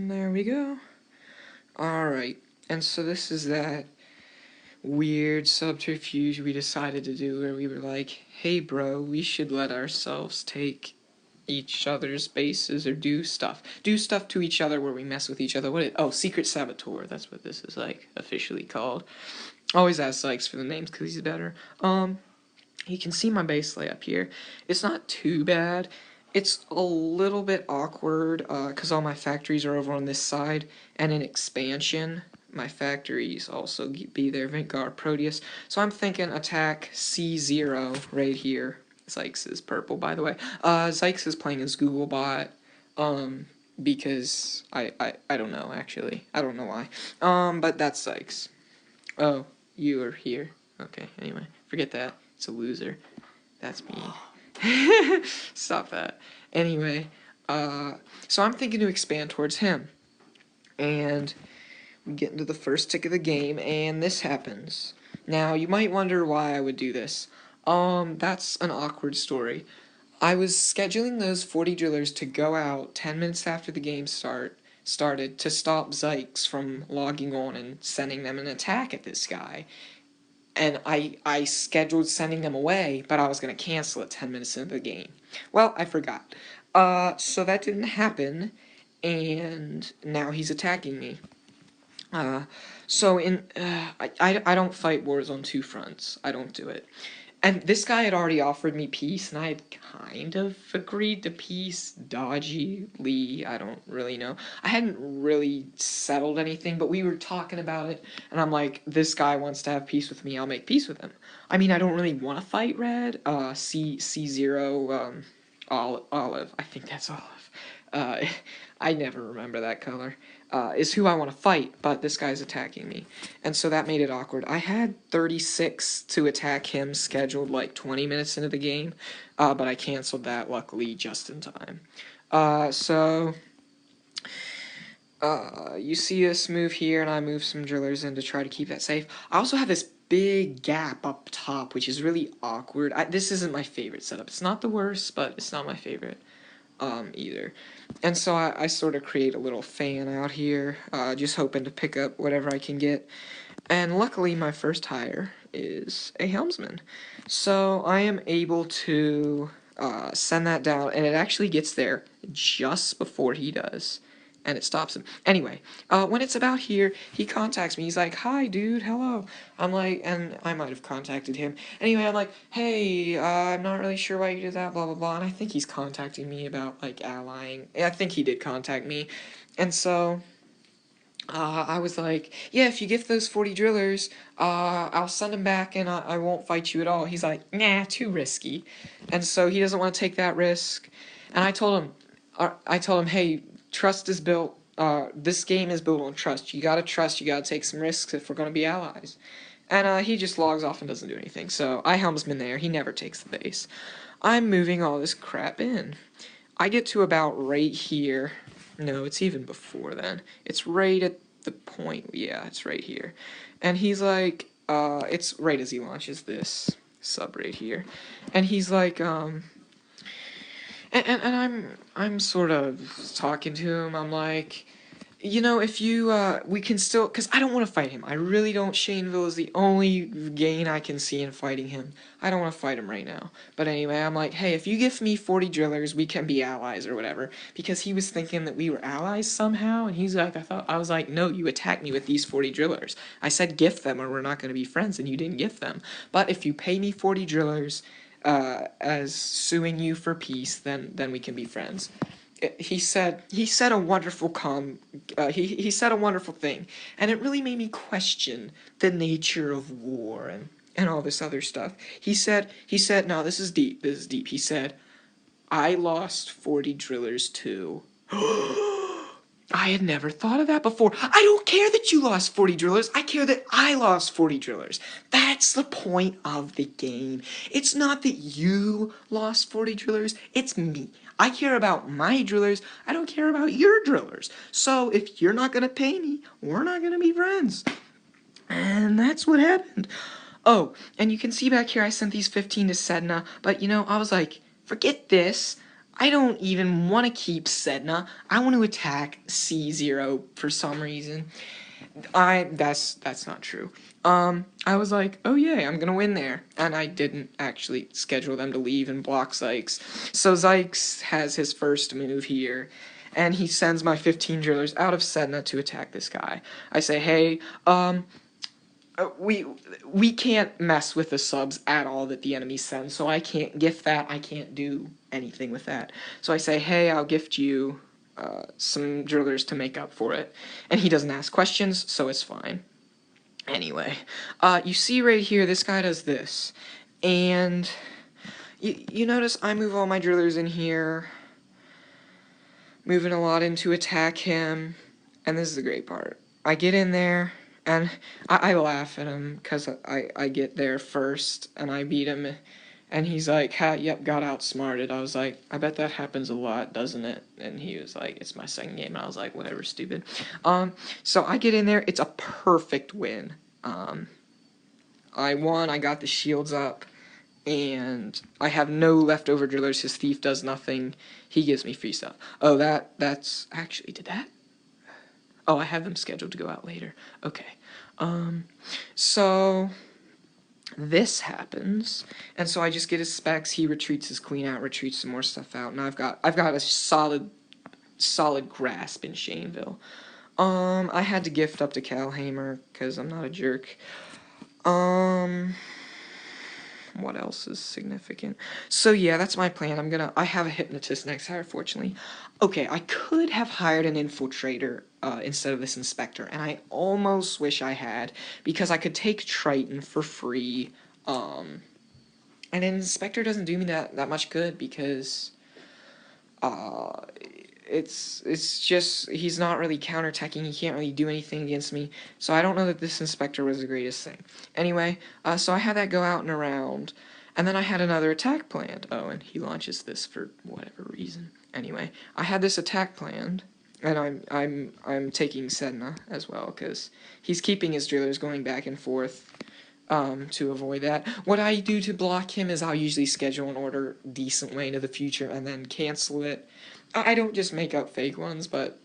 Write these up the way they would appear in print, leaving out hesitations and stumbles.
There we go. Alright, and so this is that weird subterfuge we decided to do where we were like, hey bro, we should let ourselves take each other's bases or do stuff. Do stuff to each other where we mess with each other. Secret saboteur, that's what this is like officially called. Always ask Sykes for the names because he's better. You can see my base layout here. It's not too bad. It's a little bit awkward because all my factories are over on this side, and in expansion, my factories also be there, Vanguard, Proteus. So I'm thinking attack C0 right here. Sykes is purple, by the way. Sykes is playing as Googlebot, because I don't know, actually. I don't know why. But that's Sykes. Oh, you are here. Okay, anyway, forget that. It's a loser. That's me. Stop that. Anyway, so I'm thinking to expand towards him. And we get into the first tick of the game, and this happens. Now, you might wonder why I would do this. That's an awkward story. I was scheduling those 40 drillers to go out 10 minutes after the game started to stop Zykes from logging on and sending them an attack at this guy. And I scheduled sending them away, but I was going to cancel it 10 minutes into the game. Well, I forgot. So that didn't happen, and now he's attacking me. I don't fight wars on two fronts. I don't do it. And this guy had already offered me peace, and I had kind of agreed to peace dodgily. I don't really know. I hadn't really settled anything, but we were talking about it, and I'm like, this guy wants to have peace with me, I'll make peace with him. I mean, I don't really want to fight red. C0, olive. I think that's olive. I never remember that color. Is who I want to fight, but this guy's attacking me. And so that made it awkward. I had 36 to attack him scheduled like 20 minutes into the game, but I canceled that, luckily, just in time. You see us move here, and I move some drillers in to try to keep that safe. I also have this big gap up top, which is really awkward. This isn't my favorite setup. It's not the worst, but it's not my favorite. Either. And so I sort of create a little fan out here, just hoping to pick up whatever I can get. And luckily my first hire is a helmsman. So I am able to send that down, and it actually gets there just before he does. And it stops him. Anyway, when it's about here, he contacts me. He's like, hi, dude, hello. I'm like, and I might have contacted him. Anyway, I'm like, hey, I'm not really sure why you did that, blah, blah, blah. And I think he's contacting me about, like, allying. I think he did contact me. And so, I was like, yeah, if you gift those 40 drillers, I'll send them back and I won't fight you at all. He's like, nah, too risky. And so he doesn't want to take that risk. And I told him, hey, trust is built, this game is built on trust. You gotta trust, you gotta take some risks if we're gonna be allies. And he just logs off and doesn't do anything. So I helmsman there, he never takes the base. I'm moving all this crap in. I get to about right here. No, it's even before then. It's right at the point, yeah, it's right here. And he's like, it's right as he launches this sub right here. And he's like, and I'm sort of talking to him. I'm like, you know, if you we can still, because I don't want to fight him. I really don't. Shaneville is the only gain I can see in fighting him. I don't want to fight him right now. But anyway, I'm like, hey, if you give me 40 drillers, we can be allies or whatever. Because he was thinking that we were allies somehow, and he's like, I was like, no, you attacked me with these 40 drillers. I said gift them or we're not going to be friends, and you didn't gift them. But if you pay me 40 drillers, as suing you for peace, then we can be friends. He said a wonderful he said a wonderful thing, and it really made me question the nature of war and all this other stuff. He said, no, this is deep. He said, I lost 40 drillers too. I had never thought of that before. I don't care that you lost 40 drillers. I care that I lost 40 drillers. That's the point of the game. It's not that you lost 40 drillers. It's me. I care about my drillers. I don't care about your drillers. So if you're not going to pay me, we're not going to be friends. And that's what happened. Oh, and you can see back here I sent these 15 to Sedna. But, you know, I was like, forget this. I don't even want to keep Sedna. I want to attack C0 for some reason. That's not true. I was like, oh yeah, I'm gonna win there, and I didn't actually schedule them to leave and block Zykes. So Zykes has his first move here, and he sends my 15 drillers out of Sedna to attack this guy. I say, hey, we can't mess with the subs at all that the enemy sends, so I can't gift that. I can't do anything with that. So I say, hey, I'll gift you some drillers to make up for it. And he doesn't ask questions, so it's fine. Anyway, you see right here, this guy does this. And you notice I move all my drillers in here, moving a lot in to attack him. And this is the great part. I get in there, and I laugh at him because I get there first, and I beat him. And he's like, yep, got outsmarted. I was like, I bet that happens a lot, doesn't it? And he was like, it's my second game. And I was like, whatever, stupid. So I get in there. It's a perfect win. I won. I got the shields up. And I have no leftover drillers. His thief does nothing. He gives me free stuff. Oh, that's... Actually, did that? Oh, I have them scheduled to go out later. Okay. So... this happens, and so I just get his specs. He retreats his queen out, retreats some more stuff out, and I've got a solid grasp in Shaneville. I had to gift up to Calhamer because I'm not a jerk. What else is significant? So yeah, that's my plan. I have a hypnotist next hire, fortunately. Okay, I could have hired an infiltrator instead of this inspector, and I almost wish I had, because I could take Triton for free, and an inspector doesn't do me that much good, because it's just, he's not really counterattacking, he can't really do anything against me, so I don't know that this inspector was the greatest thing. Anyway, so I had that go out and around, and then I had another attack planned. Oh, and he launches this for whatever reason. Anyway, I had this attack planned, and I'm taking Sedna as well, because he's keeping his drillers going back and forth, to avoid that. What I do to block him is I'll usually schedule an order decent way into the future and then cancel it. I don't just make up fake ones, but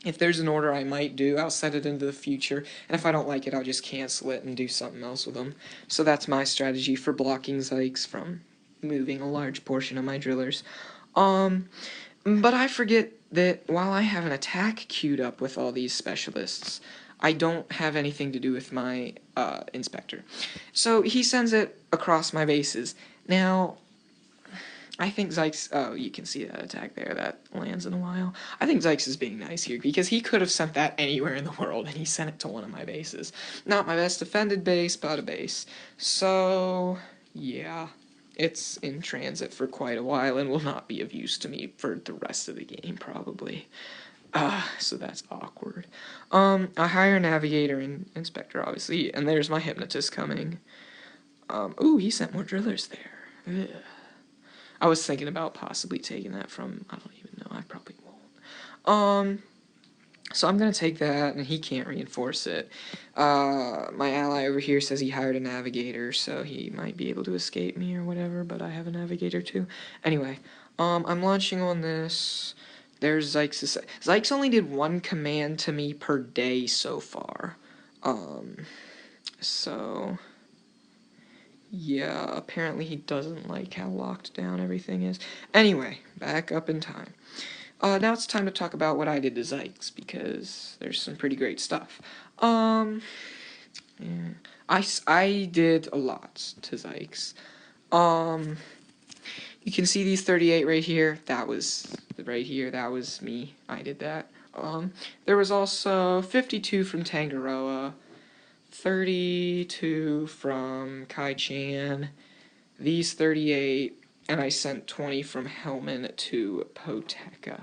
if there's an order I might do, I'll set it into the future, and if I don't like it, I'll just cancel it and do something else with them. So that's my strategy for blocking Zykes from moving a large portion of my drillers. But I forget that while I have an attack queued up with all these specialists, I don't have anything to do with my inspector. So he sends it across my bases. Now, I think Zykes... Oh, you can see that attack there. That lands in a while. I think Zykes is being nice here, because he could have sent that anywhere in the world, and he sent it to one of my bases. Not my best defended base, but a base. So, yeah. It's in transit for quite a while, and will not be of use to me for the rest of the game, probably. So that's awkward. I hire a navigator and inspector, obviously, and there's my hypnotist coming. Ooh, he sent more drillers there. Ugh. I was thinking about possibly taking that from, I don't even know, I probably won't. So I'm gonna take that, and he can't reinforce it. My ally over here says he hired a navigator, so he might be able to escape me or whatever, but I have a navigator too. Anyway, I'm launching on this. There's Zykes. Zykes only did one command to me per day so far. So... yeah, apparently he doesn't like how locked down everything is. Anyway, back up in time. Now it's time to talk about what I did to Zykes, because there's some pretty great stuff. Yeah. I did a lot to Zykes. You can see these 38 right here. That was right here. That was me. I did that. There was also 52 from Tangaroa, 32 from Kai Chan, these 38, and I sent 20 from Hellman to Poteka,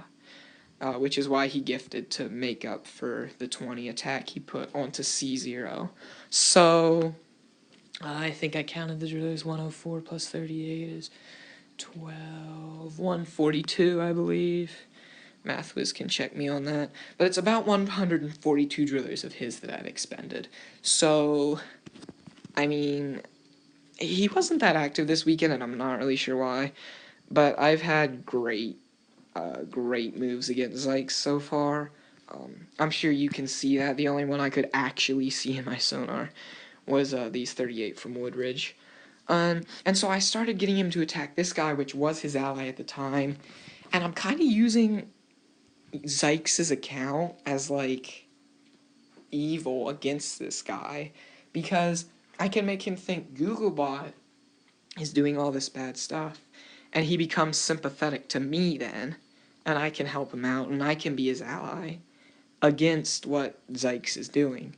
which is why he gifted to make up for the 20 attack he put onto C0. So, I think I counted the drillers. 104 plus 38 is 12, 142, I believe. MathWiz can check me on that. But it's about 142 drillers of his that I've expended. So, I mean, he wasn't that active this weekend, and I'm not really sure why. But I've had great great moves against Zykes so far. I'm sure you can see that. The only one I could actually see in my sonar was these 38 from Woodridge. And so I started getting him to attack this guy, which was his ally at the time. And I'm kind of using Zykes' account as, like, evil against this guy. Because I can make him think Googlebot is doing all this bad stuff. And he becomes sympathetic to me then. And I can help him out, and I can be his ally against what Zykes is doing.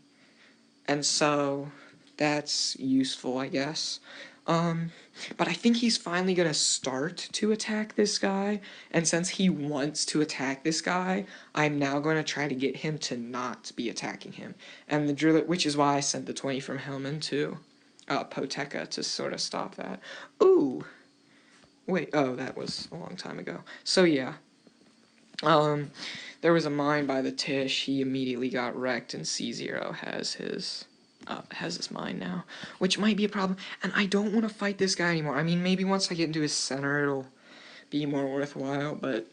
And so that's useful, I guess. But I think he's finally gonna start to attack this guy, and since he wants to attack this guy, I'm now going to try to get him to not be attacking him. And the driller, which is why I sent the 20 from Hellman to Poteka to sort of stop that. Ooh! Wait, oh, that was a long time ago. So yeah. There was a mine by the Tish, he immediately got wrecked, and C0 has his mine now, which might be a problem, and I don't want to fight this guy anymore. I mean, maybe once I get into his center, it'll be more worthwhile, but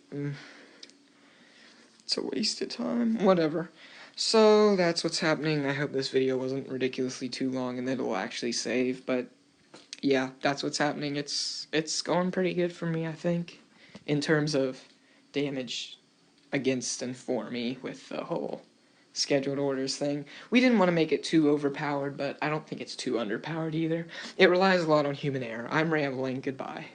it's a waste of time. Whatever. So, that's what's happening. I hope this video wasn't ridiculously too long and that it'll actually save, but yeah, that's what's happening. It's going pretty good for me, I think, in terms of damage against and for me with the whole scheduled orders thing. We didn't want to make it too overpowered, but I don't think it's too underpowered either. It relies a lot on human error. I'm rambling. Goodbye.